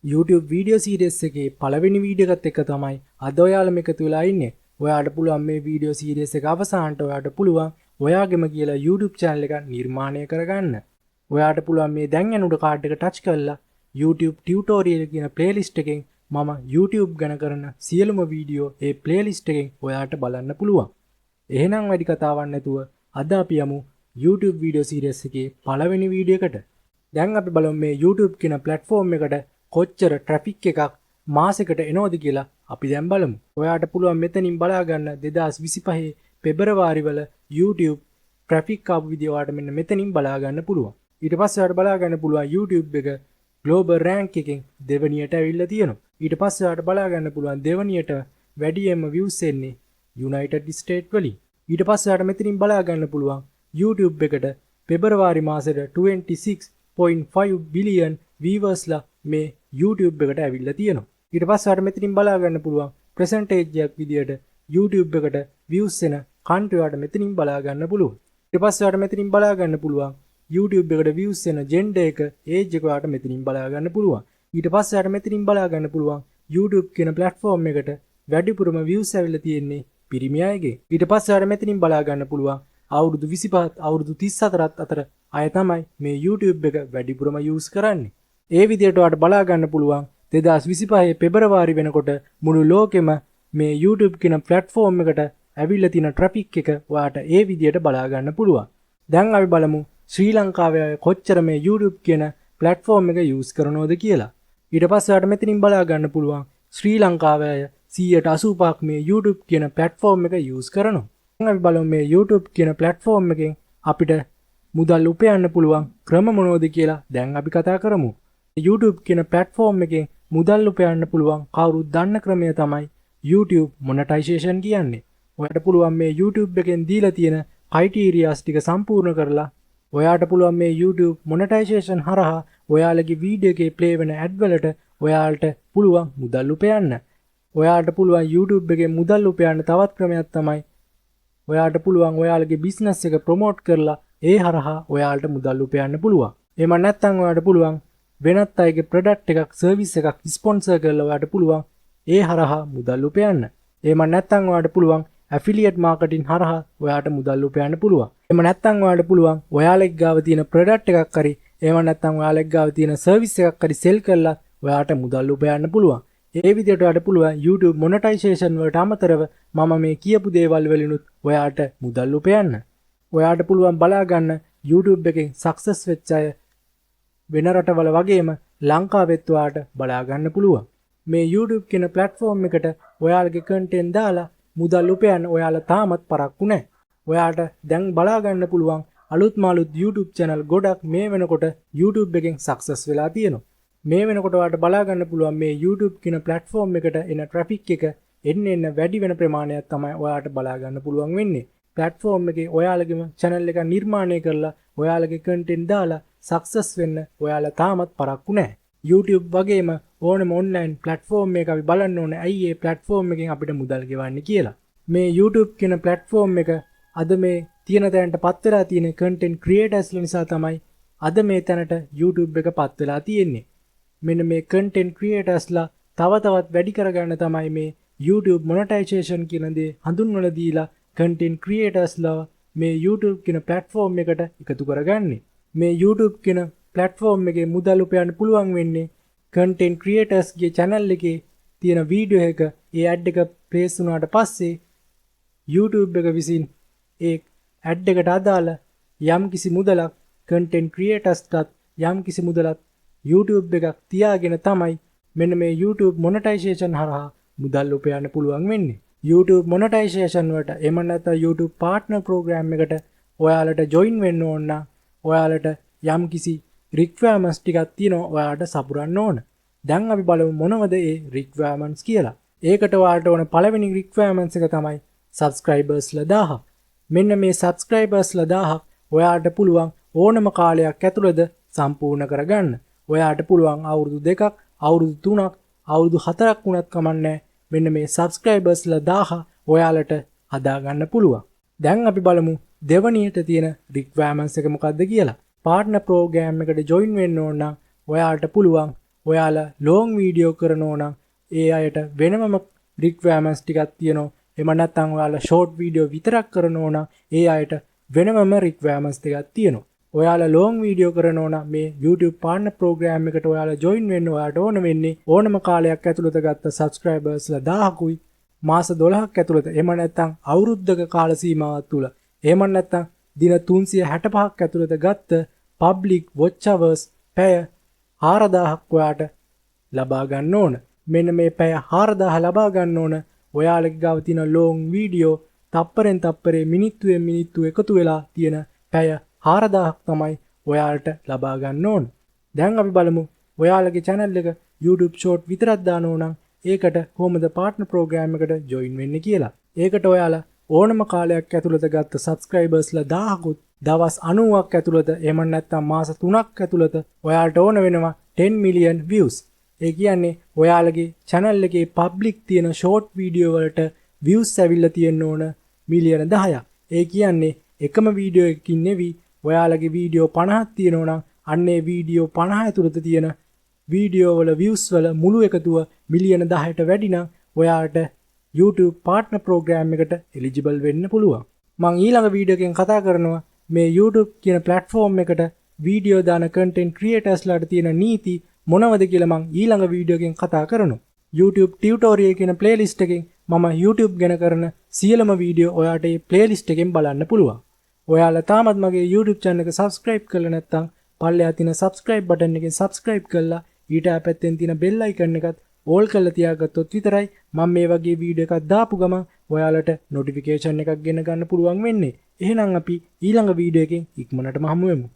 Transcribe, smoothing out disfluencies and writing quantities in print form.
YouTube video series එකේ පළවෙනි video එකත් එක්ක තමයි අද ඔයාලම එකතු වෙලා ඉන්නේ. ඔයාට පුළුවන් මේ වීඩියෝ සීරීස් එක අවසානට ඔයාට පුළුවන් ඔයාගෙම කියලා YouTube channel එකක් නිර්මාණය කරගන්න. ඔයාට පුළුවන් මේ දැන් යන උඩ කාඩ් එක ටච් කරලා YouTube tutorial කියන playlist එකෙන් මම YouTube ගැන කරන සියලුම වීඩියෝ ඒ playlist එකෙන් ඔයාට බලන්න පුළුවන්. එහෙනම් වැඩි කතාවක් නැතුව අද අපි යමු YouTube වීඩියෝ සීරීස් එකේ පළවෙනි වීඩියෝ එකට. දැන් අපි බලමු මේ YouTube කියන platform එකට කොච්චර ට්‍රැෆික් එකක් මාසෙකට එනවද කියලා අපි දැන් බලමු. ඔයාට පුළුවන් මෙතනින් බලා ගන්න 2025 පෙබරවාරි වල YouTube ට්‍රැෆික් ආපු විදිය ඔයාට මෙන්න මෙතනින් බලා ගන්න පුළුවන්. ඊට පස්සේ ඔයාට බලා ගන්න පුළුවන් YouTube එක global rank එකෙන් දෙවනියට ඇවිල්ලා තියෙනවා. ඊට පස්සේ ඔයාට බලා ගන්න පුළුවන් දෙවනියට වැඩියෙන්ම views එන්නේ United States වලින්. ඊට පස්සේ ඔයාට මෙතනින් බලා ගන්න පුළුවන් YouTube එකට පෙබරවාරි මාසෙට 26.5 billion viewers ලා මේ YouTube එකට ඇවිල්ලා තියෙනවා. ඊට පස්සේ අර මෙතනින් බලා ගන්න පුළුවන් percentage එකක් විදියට YouTube එකට views එන country වලට මෙතනින් බලා ගන්න පුළුවන්. ඊට පස්සේ අර මෙතනින් බලා ගන්න පුළුවන් YouTube එකට views එන gender එක age එක වලට මෙතනින් බලා ගන්න පුළුවන්. ඊට පස්සේ අර මෙතනින් බලා ගන්න පුළුවන් YouTube කියන platform එකට වැඩිපුරම views ඇවිල්ලා තියෙන්නේ පිරිමි අයගේ. ඊට පස්සේ අර මෙතනින් බලා ගන්න පුළුවන් අවුරුදු 25 අවුරුදු 34 අතර අය තමයි මේ YouTube එක වැඩිපුරම use කරන්නේ. ඒ විදිහට ඔයාලට බලා ගන්න පුළුවන් 2025 පෙබරවාරි වෙනකොට මුළු ලෝකෙම මේ YouTube කියන platform එකට ඇවිල්ලා තියෙන traffic එක ඔයාලට ඒ විදිහට බලා ගන්න පුළුවන්. දැන් අපි බලමු ශ්‍රී ලංකාවේ අය කොච්චර මේ YouTube කියන platform එක use කරනවද කියලා. ඊට පස්සේ ඔයාලට මෙතනින් බලා ගන්න පුළුවන් ශ්‍රී ලංකාවේ අය 85% මේ YouTube කියන platform එක use කරනවා. දැන් අපි බලමු මේ YouTube කියන platform එකෙන් අපිට මුදල් උපයන්න පුළුවන් ක්‍රම මොනවද කියලා දැන් අපි කතා කරමු. YouTube කියන platform එකෙන් මුදල් උපයන්න පුළුවන් කවුරුත් දන්න ක්‍රමය තමයි YouTube monetization කියන්නේ. ඔයාට පුළුවන් මේ YouTube එකෙන් දීලා තියෙන criterias ටික සම්පූර්ණ කරලා ඔයාට පුළුවන් මේ YouTube monetization හරහා ඔයාලගේ වීඩියෝ එකේ play වෙන ad වලට ඔයාලට පුළුවන් මුදල් උපයන්න. ඔයාට පුළුවන් YouTube එකෙන් මුදල් උපයන්න තවත් ක්‍රමයක් තමයි ඔයාට පුළුවන් ඔයාලගේ business එක promote කරලා ඒ හරහා ඔයාලට මුදල් උපයන්න පුළුවන්. එහෙම නැත්නම් ඔයාට පුළුවන් වෙනත් අයගේ ප්‍රොඩක්ට් එකක් සර්විස් එකක් ස්පොන්සර් කරලා ඔයාට පුළුවන් ඒ හරහා මුදල් උපයන්න. එහෙම නැත්නම් ඔයාට පුළුවන් ඇෆිලියේට් මාකටිං හරහා ඔයාට මුදල් උපයන්න පුළුවන්. එහෙම නැත්නම් ඔයාට පුළුවන් ඔයාලගේ ගාව තියෙන ප්‍රොඩක්ට් එකක් හරි එහෙම නැත්නම් ඔයාලගේ ගාව තියෙන සර්විස් එකක් හරි සෙල් කරලා ඔයාට මුදල් උපයන්න පුළුවන්. ඒ විදිහට ඔයාට පුළුවන් YouTube monetization වලට අමතරව මම මේ කියපු දේවල් වලිනුත් ඔයාට මුදල් උපයන්න. ඔයාට පුළුවන් බලා ගන්න YouTube එකෙන් සක්සස් වෙච්ච අය වෙන රටවල වගේම ලංකාවෙත් ඔයාට බලා ගන්න පුළුවන්. මේ YouTube කියන platform එකට ඔයාලගේ content දාලා මුදල් උපයන්න ඔයාලා තාමත් පරක්කු නැහැ. ඔයාට දැන් බලා ගන්න පුළුවන් අලුත්ම අලුත් YouTube channel ගොඩක් මේ වෙනකොට YouTube එකෙන් success වෙලා තියෙනවා. මේ වෙනකොට ඔයාට බලා ගන්න පුළුවන් මේ YouTube කියන platform එකට එන traffic එක එන්න වැඩි වෙන ප්‍රමාණයක් තමයි ඔයාට බලා ගන්න පුළුවන් වෙන්නේ. platform එකේ ඔයාලගේම channel එක නිර්මාණය කරලා ඔයාලගේ content දාලා සක්සස් වෙන්න ඔයාලා තාමත් පරක්කු නැහැ. YouTube වගේම ඕනම online platform එකක අපි බලන්න ඕනේ ඇයි මේ platform එකෙන් අපිට මුදල් ගෙවන්නේ කියලා. මේ YouTube කියන platform එක අද මේ තියෙන තැනට පත් වෙලා තියෙන content creators නිසා තමයි අද මේ තැනට YouTube එක පත් වෙලා තියෙන්නේ. මෙන්න මේ content creatorsලා තව තවත් වැඩි කරගන්න තමයි මේ YouTube monetization කියන දේ හඳුන්වලා දීලා content creatorsලා මේ YouTube කියන platform එකට එකතු කරගන්නේ. මේ YouTube කියන platform එකේ මුදල් උපයන්න පුළුවන් වෙන්නේ content creators ගේ channel එකේ තියෙන වීඩියෝ එක ඒ ad එක place වුණාට පස්සේ YouTube එක විසින් ඒ ad එකට අදාළ යම් කිසි මුදලක් content creatorsටත් යම් කිසි මුදලක් YouTube එකක් තියාගෙන තමයි මෙන්න මේ YouTube monetization හරහා මුදල් උපයන්න පුළුවන් වෙන්නේ. YouTube monetization වලට එහෙම නැත්නම් YouTube partner program එකට ඔයාලට join වෙන්න ඕන නම් ඔයාලට යම් කිසි requirements ටිකක් තියෙනවා ඔයාලට සපුරන්න ඕන. දැන් අපි බලමු මොනවද ඒ requirements කියලා. ඒකට ඔයාලට ඕන පළවෙනි requirements එක තමයි subscribersලා 1000. මෙන්න මේ subscribersලා 1000 ඔයාලට පුළුවන් ඕනම කාලයක් ඇතුළත සම්පූර්ණ කරගන්න. ඔයාලට පුළුවන් අවුරුදු 2ක්, අවුරුදු 3ක්, අවුරුදු 4ක් වුණත් කමන්නේ මෙන්න මේ subscribersලා 1000 ඔයාලට හදා ගන්න පුළුවන්. දැන් අපි බලමු දෙවනියට තියෙන requirements එක මොකක්ද කියලා. partner program එකට join වෙන්න ඕන නම් ඔයාලට පුළුවන් ඔයාලා ලොං වීඩියෝ කරනවා නම් ඒ අයට වෙනමම රික්වයර්මන්ට්ස් ටිකක් තියෙනවා. එහෙම නැත්නම් ඔයාලා ෂෝට් වීඩියෝ විතරක් කරනවා නම් ඒ අයට වෙනමම රික්වයර්මන්ට්ස් ටිකක් තියෙනවා. ඔයාලා ලොං වීඩියෝ කරනවා නම් මේ YouTube පාර්ට්නර් ප්‍රෝග්‍රෑම් එකට ඔයාලා ජොයින් වෙන්න ඔයාලට ඕන වෙන්නේ ඕනම කාලයක් ඇතුළත ගත්ත සබ්ස්ක්‍රයිබර්ස්ලා 1000කුයි මාස 12ක් ඇතුළත එහෙම නැත්නම් අවුරුද්දක කාල සීමාවක් තුල එහෙම නැත්නම් දින 365ක් ඇතුළත ගත්ත public watch hours පැය 4000ක් ඔයාට ලබා ගන්න ඕන. මෙන්න මේ පැය 4000 ලබා ගන්න ඕන ඔයාලගේ ගාව තියෙන ලොං වීඩියෝ තප්පරෙන් තප්පරේ මිනිත්තුවෙන් මිනිත්තු එකතු වෙලා තියෙන පැය 4000ක් තමයි ඔයාලට ලබා ගන්න ඕන. දැන් අපි බලමු ඔයාලගේ channel එක YouTube short විතරක් දානවා නම් ඒකට කොහොමද පාර්ට්නර් ප්‍රෝග්‍රෑම් එකට ජොයින් වෙන්නේ කියලා. ඒකට ඔයාලා ඕනම කාලයක් ඇතුළත ගත්ත සබ්ස්ක්‍රයිබර්ස්ලා 1000කුත් දවස් 90ක් ඇතුළත එහෙම නැත්නම් මාස 3ක් ඇතුළත ඔයාලට ඕන වෙනවා 10 million views. ඒ කියන්නේ ඔයාලගේ channel එකේ public තියෙන short video වලට views ඇවිල්ලා තියෙන්න ඕන මිලියන 10ක්. ඒ කියන්නේ එකම වීඩියෝ එකකින් නෙවි ඔයාලගේ වීඩියෝ 50ක් තියෙනවා නම් අන්නේ වීඩියෝ 50 ඇතුළත තියෙන වීඩියෝ වල views වල මුළු එකතුව මිලියන 10ට වැඩි නම් ඔයාලට YouTube partner program එකට eligible වෙන්න පුළුවන්. මම ඊළඟ වීඩියෝ එකෙන් කතා කරනවා මේ YouTube කියන platform එකට වීඩියෝ දාන content creators ලාට තියෙන නීති මොනවද කියලා මම ඊළඟ වීඩියෝ එකෙන් කතා කරනවා. YouTube tutorial කියන playlist එකෙන් මම YouTube ගැන කරන සියලුම වීඩියෝ ඔයාට මේ playlist එකෙන් බලන්න පුළුවන්. ඔයාලා තාමත් මගේ YouTube channel එක subscribe කරලා නැත්නම් පල්ලෙහා තියෙන subscribe button එකෙන් subscribe කරලා ඊට පැත්තෙන් තියෙන bell icon එකත් all කරලා තියාගත්තොත් විතරයි මම මේ වගේ වීඩියෝ එකක් දාපු ගමන් ඔයාලට notification එකක් ගෙන ගන්න පුළුවන් වෙන්නේ. එහෙනම් අපි ඊළඟ වීඩියෝ එකෙන් ඉක්මනටම හමු වෙමු.